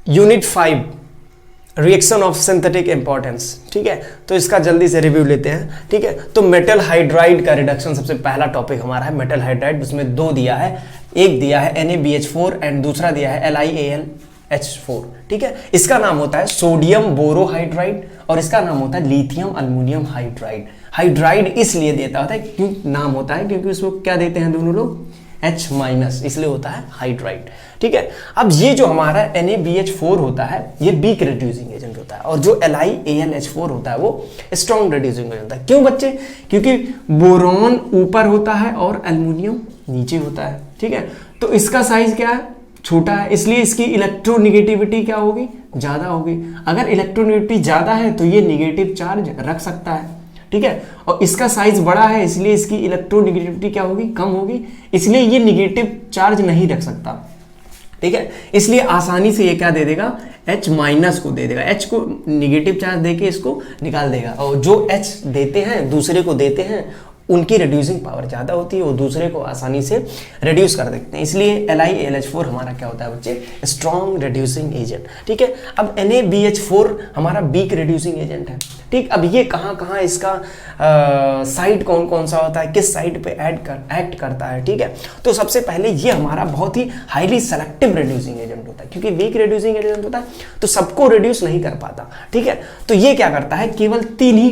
Unit 5 reaction of synthetic importance. ठीक है, तो इसका जल्दी से रिव्यू लेते हैं। ठीक है, तो मेटल हाइड्राइड का रिडक्शन सबसे पहला टॉपिक हमारा है मेटल हाइड्राइड। उसमें दो दिया है, एक दिया है NaBH4 एंड दूसरा दिया है LiAlH4। ठीक है, इसका नाम होता है सोडियम बोरोहाइड्राइड और इसका नाम होता है लिथियम अल्युमिनियम हाइड्राइड। हाइड्राइड इसलिए देता होता है क्यों नाम होता है, क्योंकि उसको क्या देते हैं दोनों लोग H-, इसलिए होता है हाइड्राइड। ठीक है, अब ये जो हमारा NaBH4 होता है ये वीक रिड्यूसिंग एजेंट होता है और जो LiAlH4 होता है वो स्ट्रॉन्ग रिड्यूसिंग एजेंट होता है। क्यों बच्चे? क्योंकि बोरॉन ऊपर होता है और एल्युमिनियम नीचे होता है। ठीक है, तो इसका साइज क्या है? छोटा है, इसलिए इसकी इलेक्ट्रोनिगेटिविटी क्या होगी? ज्यादा होगी। अगर इलेक्ट्रोनिगेटिविटी ज्यादा है तो ये निगेटिव चार्ज रख सकता है। ठीक है, और इसका साइज बड़ा है इसलिए इसकी इलेक्ट्रोनिगेटिविटी क्या होगी? कम होगी, इसलिए ये निगेटिव चार्ज नहीं रख सकता। ठीक है, इसलिए आसानी से ये क्या दे देगा? H- को दे देगा, H को निगेटिव चार्ज देके इसको निकाल देगा। और जो H देते हैं दूसरे को देते हैं उनकी रिड्यूसिंग पावर ज़्यादा होती है, वो दूसरे को आसानी से रिड्यूस कर देते हैं। इसलिए LiAlH4 हमारा क्या होता है बच्चे? Strong reducing agent. ठीक है, अब NaBH4 हमारा वीक रिड्यूसिंग एजेंट है। ठीक, अब ये कहाँ कहाँ इसका साइड कौन कौन सा होता है, किस साइड पे एक्ट करता है? ठीक है, तो सबसे पहले ये हमारा बहुत ही हाईली सेलेक्टिव रिड्यूसिंग एजेंट होता है, क्योंकि वीक रिड्यूसिंग एजेंट होता है तो सबको रिड्यूस नहीं कर पाता। ठीक है, तो ये क्या करता है? केवल 3 ही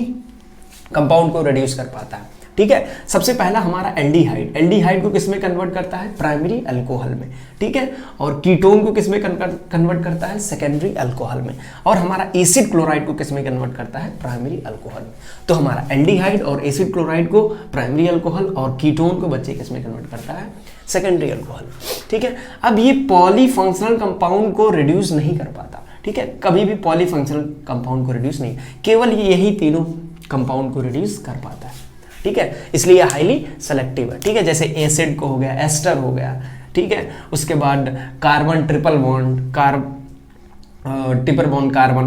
कंपाउंड को रिड्यूस कर पाता है। ठीक है, सबसे पहला हमारा एल्डिहाइड। एल्डिहाइड को किस में कन्वर्ट करता है? प्राइमरी अल्कोहल में। ठीक है, और कीटोन को किस में कन्वर्ट करता है? सेकेंडरी अल्कोहल में। और हमारा एसिड क्लोराइड को किस में कन्वर्ट करता है? प्राइमरी अल्कोहल में। तो हमारा एल्डिहाइड और एसिड क्लोराइड को प्राइमरी अल्कोहल और कीटोन को बच्चे किस में कन्वर्ट करता है? Secondary alcohol. ठीक है, अब ये पॉलीफंक्शनल कंपाउंड को रिड्यूस नहीं कर पाता। ठीक है, कभी भी पॉलीफंक्शनल कंपाउंड को रिड्यूस नहीं, केवल यही तीनों कंपाउंड को रिड्यूस कर पाता है। ठीक है, इसलिए यह हाईली सेलेक्टिव है। ठीक है, जैसे एसिड को हो गया, एस्टर हो गया। ठीक है, उसके बाद कार्बन ट्रिपल बॉन्ड कार्बन,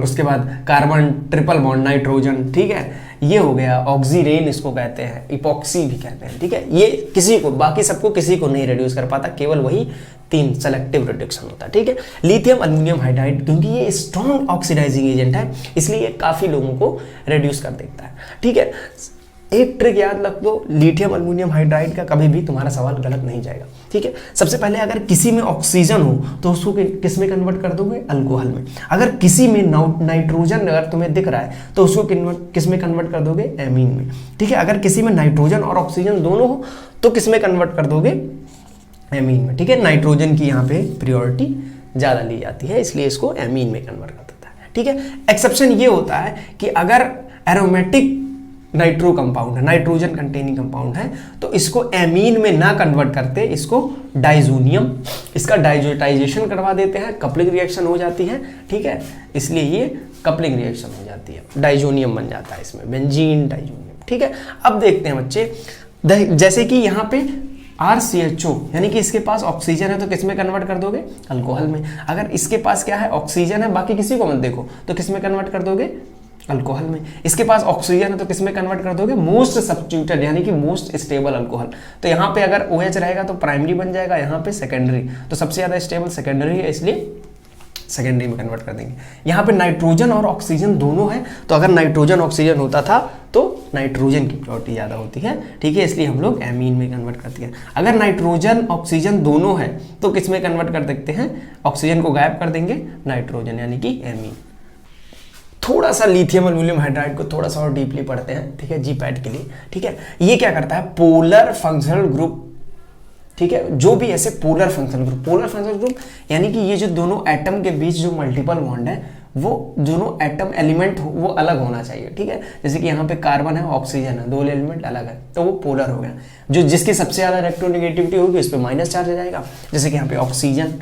उसके बाद कार्बन ट्रिपल बॉन्ड नाइट्रोजन। ठीक है, ये हो गया ऑक्सीरेन, इसको कहते हैं, इपॉक्सी भी कहते हैं। ठीक है, ये किसी को, बाकी सबको किसी को नहीं रिड्यूस कर पाता, केवल वही 3 सेलेक्टिव रिडक्शन होता है। ठीक है, लिथियम अल्युमिनियम हाइड्राइड क्योंकि ये स्ट्रॉन्ग ऑक्सीडाइजिंग एजेंट है इसलिए ये काफी लोगों को रिड्यूस कर देता है। ठीक है, एक ट्रिक याद रख दो, लिथियम अल्युमिनियम हाइड्राइड का कभी भी तुम्हारा सवाल गलत नहीं जाएगा। ठीक है, सबसे पहले अगर किसी में ऑक्सीजन हो तो उसको किस में कन्वर्ट कर दोगे? अल्कोहल में। अगर किसी में नाइट्रोजन अगर तुम्हें दिख रहा है तो उसको किस में कन्वर्ट कर दोगे? एमीन में। ठीक है, अगर किसी में नाइट्रोजन और ऑक्सीजन दोनों हो तो किस में कन्वर्ट कर दोगे? एमीन में। ठीक है, नाइट्रोजन की यहाँ पे प्रियोरिटी ज़्यादा ली जाती है इसलिए इसको एमीन में कन्वर्ट कर देता है। ठीक है, एक्सेप्शन ये होता है कि अगर एरोमेटिक नाइट्रो कंपाउंड है, नाइट्रोजन कंटेनिंग कंपाउंड है, तो इसको एमीन में ना कन्वर्ट करते इसको डाइजोनियम, इसका डाइजेशन करवा देते हैं, कपलिंग रिएक्शन हो जाती है। ठीक है, इसलिए ये कपलिंग रिएक्शन हो जाती है, डाइजोनियम बन जाता है इसमें, बेंजीन डाइजोनियम। ठीक है, अब देखते हैं बच्चे, जैसे कि यहाँ पे RCHO यानी कि इसके पास ऑक्सीजन है तो किस में कन्वर्ट कर दोगे? अल्कोहल में। अगर इसके पास क्या है? ऑक्सीजन है, बाकी किसी को मत देखो, तो किस में कन्वर्ट कर दोगे? अल्कोहल में। इसके पास ऑक्सीजन है तो किस में कन्वर्ट कर दोगे? मोस्ट सब्स्टिट्यूटेड यानी कि मोस्ट स्टेबल अल्कोहल। तो यहाँ पे अगर OH रहेगा तो प्राइमरी बन जाएगा, यहाँ पे सेकेंडरी, तो सबसे ज्यादा स्टेबल सेकेंडरी है इसलिए सेकेंडरी में कन्वर्ट कर देंगे। यहाँ पे नाइट्रोजन और ऑक्सीजन दोनों है तो अगर नाइट्रोजन ऑक्सीजन होता था तो नाइट्रोजन की प्रियोरिटी ज़्यादा होती है। ठीक है, इसलिए हम लोग एमीन में कन्वर्ट करते हैं। अगर नाइट्रोजन ऑक्सीजन दोनों है तो किस में कन्वर्ट कर देते हैं? ऑक्सीजन को गायब कर देंगे, नाइट्रोजन यानी कि एमीन। थोड़ा सा लिथियम अल्युमिनियम हाइड्राइड को थोड़ा सा और डीपली पढ़ते हैं। ठीक है, जीपैट के लिए। ठीक है, ये क्या करता है? Polar functional group. ठीक है, जो भी ऐसे पोलर फंक्शनल ग्रुप यानी कि ये जो दोनों एटम के बीच जो मल्टीपल बॉन्ड है वो दोनों एटम एलिमेंट वो अलग होना चाहिए। ठीक है, जैसे कि यहाँ पे कार्बन है, ऑक्सीजन है, 2 एलिमेंट अलग है तो वो पोलर हो गया। जो जिसकी सबसे ज्यादा इलेक्ट्रोनेगेटिविटी होगी उस पर माइनस चार्ज आ जाएगा, जैसे कि यहाँ पे ऑक्सीजन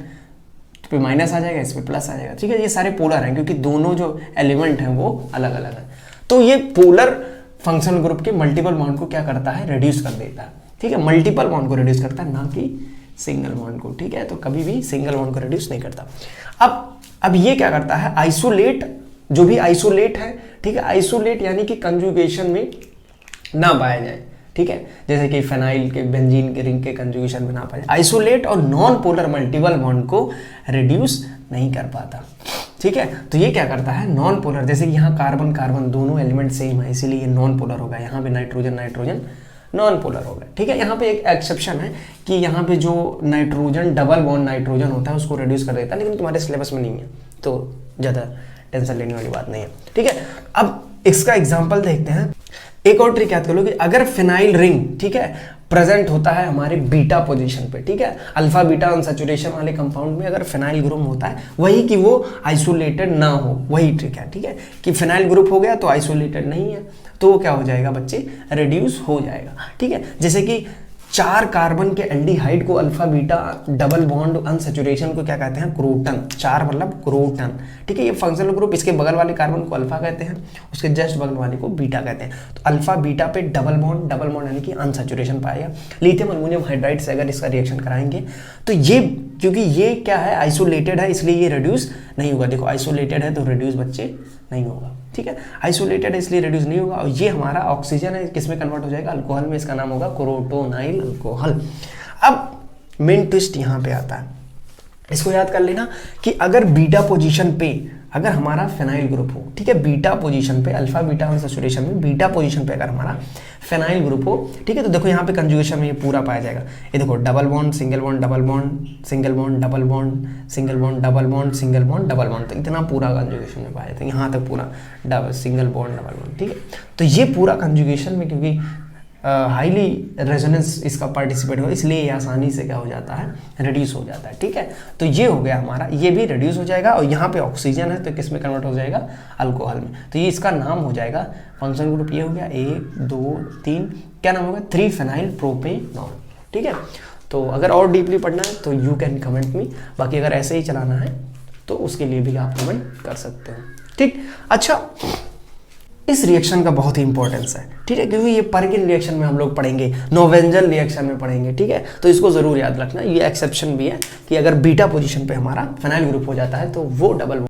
पे माइनस आ जाएगा, इस पे प्लस आ जाएगा। ठीक है, ये सारे पोलर हैं क्योंकि दोनों जो एलिमेंट हैं वो अलग अलग हैं। तो ये पोलर फंक्शनल ग्रुप के मल्टीपल बॉन्ड को क्या करता है? रिड्यूस कर देता है। ठीक है, मल्टीपल बॉन्ड को रिड्यूस करता है, ना कि सिंगल बॉन्ड को। ठीक है, तो कभी भी सिंगल बॉन्ड को रिड्यूस नहीं करता। अब ये क्या करता है? आइसोलेट, जो भी आइसोलेट है, ठीक है, आइसोलेट यानी कि कंजुगेशन में ना पाया जाए। ठीक है, जैसे कि फेनाइल के बेंजीन के रिंग के कंजुगेशन में ना पाए, आइसोलेट और नॉन पोलर मल्टीपल बॉन्ड को रिड्यूस नहीं कर पाता। ठीक है। तो ये क्या करता है, नॉन पोलर, जैसे कि यहाँ कार्बन कार्बन दोनों एलिमेंट सेम है इसीलिए ये नॉन पोलर होगा, यहाँ पे नाइट्रोजन नाइट्रोजन नॉन पोलर होगा, ठीक है। यहाँ पे एक एक्सेप्शन है कि यहाँ पे जो नाइट्रोजन डबल बॉन्ड नाइट्रोजन होता है उसको रिड्यूस कर देता है, लेकिन तुम्हारे सिलेबस में नहीं है तो ज़्यादा टेंशन लेने वाली बात नहीं है, ठीक है। अब इसका एग्जाम्पल देखते हैं। एक और ट्रिक याद कर लो कि अगर फिनाइल रिंग, ठीक है, प्रेजेंट होता है हमारे बीटा पोजीशन पे, ठीक है, अल्फा बीटा अनसैचुरेशन वाले कंपाउंड में अगर फिनाइल ग्रुप होता है, वही कि वो आइसोलेटेड ना हो, वही ट्रिक है, ठीक है, कि फिनाइल ग्रुप हो गया तो आइसोलेटेड नहीं है तो वो क्या हो जाएगा बच्चे, रिड्यूस हो जाएगा, ठीक है। जैसे कि 4 कार्बन के एल्डिहाइड को alpha beta double bond unsaturation को क्या कहते हैं, क्रोटन, 4 मतलब क्रोटन, ठीक है। ये फंक्शनल ग्रुप, इसके बगल वाले कार्बन को अल्फा कहते हैं, उसके जस्ट बगल वाले को बीटा कहते हैं। तो अल्फा बीटा पे डबल बॉन्ड यानी कि अनसैचुरेशन पाएगा। लिथियम अल्युमिनियम हाइड्राइड से अगर इसका रिएक्शन कराएंगे तो ये, क्योंकि ये क्या है, आइसोलेटेड है, इसलिए ये रिड्यूस नहीं होगा। देखो आइसोलेटेड है तो रिड्यूस बच्चे नहीं होगा, ठीक है, आइसोलेटेड है इसलिए रिड्यूस नहीं होगा। और ये हमारा ऑक्सीजन है, किसमें कन्वर्ट हो जाएगा, अल्कोहल में, इसका नाम होगा क्रोटोनाइल अल्कोहल। अब मेन ट्विस्ट यहाँ पे आता है, इसको याद कर लेना कि अगर बीटा पोजीशन पे अगर हमारा फिनाइल ग्रुप हो, ठीक है, बीटा पोजीशन पे, अल्फा बीटा अनसैचुरेशन में बीटा पोजीशन पे अगर हमारा फिनाइल ग्रुप हो, ठीक है, तो देखो यहाँ पे कंजुगेशन में ये पूरा पाया जाएगा। ये देखो double bond single bond double bond single bond double bond single bond double bond single bond double bond, तो इतना पूरा कंजुगेशन में पाया जाता है, यहाँ तक पूरा double single bond double bond, ठीक है। तो ये पूरा कंजुगेशन में, क्योंकि हाईली रेजोनेंस इसका पार्टिसिपेट हो, इसलिए ये आसानी से क्या हो जाता है, रिड्यूस हो जाता है, ठीक है। तो ये हो गया हमारा, ये भी रिड्यूस हो जाएगा। और यहाँ पे ऑक्सीजन है तो किस में कन्वर्ट हो जाएगा, अल्कोहल में। तो ये इसका नाम हो जाएगा, फंक्शन ग्रुप ये हो गया 1 2 3, क्या नाम होगा, 3 फेनाइल प्रोपेनॉल, ठीक है। तो अगर और डीपली पढ़ना है तो यू कैन कमेंट मी, बाकी अगर ऐसे ही चलाना है तो उसके लिए भी आप कमेंट कर सकते हो, ठीक। अच्छा, इस रिएक्शन का बहुत ही इंपॉर्टेंस है, ठीक है, क्योंकि ये परकिन रिएक्शन में हम लोग पढ़ेंगे, नोवेंजल रिएक्शन में पढ़ेंगे, ठीक है। तो इसको जरूर याद रखना, ये एक्सेप्शन भी है कि अगर बीटा पोजीशन पे हमारा फिनाइल ग्रुप हो जाता है तो वो डबल